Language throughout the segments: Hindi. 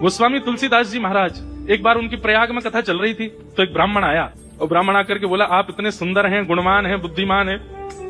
गोस्वामी तुलसीदास जी महाराज, एक बार उनकी प्रयाग में कथा चल रही थी तो एक ब्राह्मण आया और ब्राह्मण आकर के बोला, आप इतने सुंदर हैं, गुणवान हैं, बुद्धिमान हैं,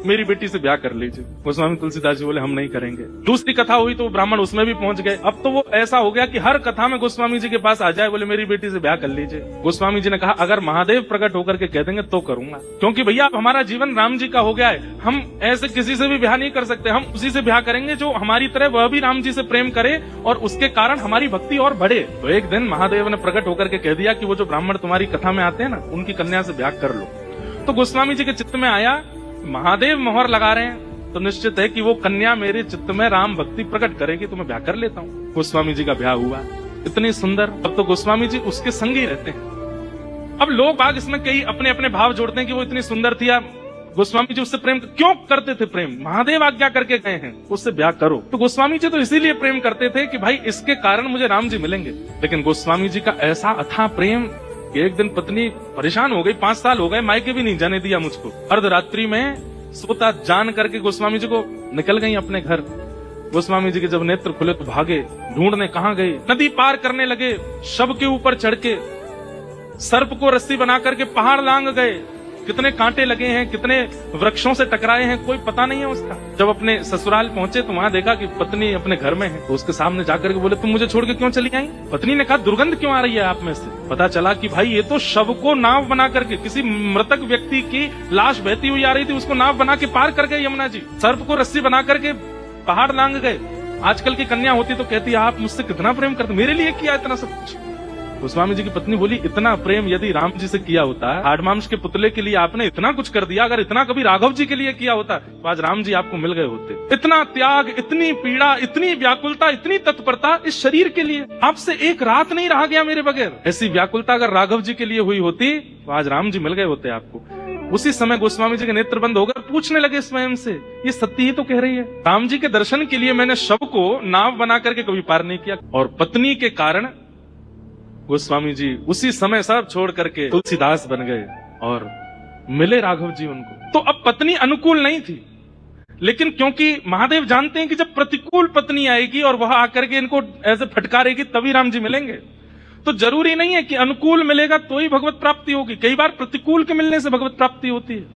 मेरी बेटी से ब्याह कर लीजिए। गोस्वामी तुलसीदास जी बोले, हम नहीं करेंगे। दूसरी कथा हुई तो ब्राह्मण उसमें भी पहुंच गए। अब तो वो ऐसा हो गया कि हर कथा में गोस्वामी जी के पास आ जाए, बोले मेरी बेटी से ब्याह कर लीजिए। गोस्वामी जी ने कहा, अगर महादेव प्रकट होकर के कह देंगे तो करूंगा, क्योंकि भैया हमारा जीवन राम जी का हो गया है। हम ऐसे किसी से भी ब्याह नहीं कर सकते, हम उसी से ब्याह करेंगे जो हमारी तरह वह भी राम जी से प्रेम करे और उसके कारण हमारी भक्ति और बढ़े। तो एक दिन महादेव ने प्रकट होकर के कह दिया कि वो जो ब्राह्मण तुम्हारी कथा में आते हैं ना, उनकी कन्या से ब्याह कर लो। तो गोस्वामी जी के चित्त में आया, महादेव मोहर लगा रहे हैं तो निश्चित है कि वो कन्या मेरे चित्त में राम भक्ति प्रकट करेगी, तो मैं ब्याह कर लेता हूँ। गोस्वामी जी का ब्याह हुआ, इतनी सुंदर। अब तो गोस्वामी जी उसके संग ही रहते हैं। अब लोग बाग इसमें कई अपने अपने भाव जोड़ते हैं कि वो इतनी सुंदर थी, गोस्वामी जी उससे प्रेम क्यों करते थे? प्रेम महादेव आज्ञा करके गए हैं, उससे ब्याह करो। तो गोस्वामी जी तो इसीलिए प्रेम करते थे कि भाई इसके कारण मुझे राम जी मिलेंगे। लेकिन गोस्वामी जी का ऐसा अथाह प्रेम, एक दिन पत्नी परेशान हो गई, 5 साल हो गए, मायके भी नहीं जाने दिया मुझको। अर्धरात्रि में सोता जान करके गोस्वामी जी को निकल गई अपने घर। गोस्वामी जी के जब नेत्र खुले तो भागे, ढूंढने कहां गए, नदी पार करने लगे, शव के ऊपर चढ़ के सर्प को रस्सी बना करके पहाड़ लांग गए। कितने कांटे लगे हैं, कितने वृक्षों से टकराए हैं, कोई पता नहीं है उसका। जब अपने ससुराल पहुंचे तो वहां देखा कि पत्नी अपने घर में है, तो उसके सामने जाकर के बोले, तुम मुझे छोड़ के क्यों चली आई? पत्नी ने कहा, दुर्गंध क्यों आ रही है आप में से? पता चला कि भाई ये तो शव को नाव बना करके, किसी मृतक व्यक्ति की लाश बहती हुई आ रही थी, उसको नाव बना के पार कर गए यमुना जी। सर्प को रस्सी बना करके पहाड़ लांग गए। आजकल की कन्या होती तो कहती, आप मुझसे कितना प्रेम करते, मेरे लिए किया इतना सब कुछ। गोस्वामी जी की पत्नी बोली, इतना प्रेम यदि राम जी से किया होता, हाड़मांस के पुतले के लिए आपने इतना कुछ कर दिया, अगर इतना कभी राघव जी के लिए किया होता तो आज राम जी आपको मिल गए होते। इतना त्याग, इतनी पीड़ा, इतनी व्याकुलता, इतनी तत्परता इस शरीर के लिए, आपसे एक रात नहीं रहा गया मेरे बगैर। ऐसी व्याकुलता अगर राघव जी के लिए हुई होती तो आज राम जी मिल गए होते आपको। उसी समय गोस्वामी जी के नेत्र बंद होकर पूछने लगे स्वयं से, ये सत्य ही तो कह रही है? राम जी के दर्शन के लिए मैंने शव को नाव बना करके कभी पार नहीं किया। और पत्नी के कारण गोस्वामी जी उसी समय सब छोड़ करके तुलसीदास बन गए और मिले राघव जी उनको। तो अब पत्नी अनुकूल नहीं थी, लेकिन क्योंकि महादेव जानते हैं कि जब प्रतिकूल पत्नी आएगी और वह आकर के इनको ऐसे फटकारेगी तभी राम जी मिलेंगे, तो जरूरी नहीं है कि अनुकूल मिलेगा तो ही भगवत प्राप्ति होगी। कई बार प्रतिकूल के मिलने से भगवत प्राप्ति होती है।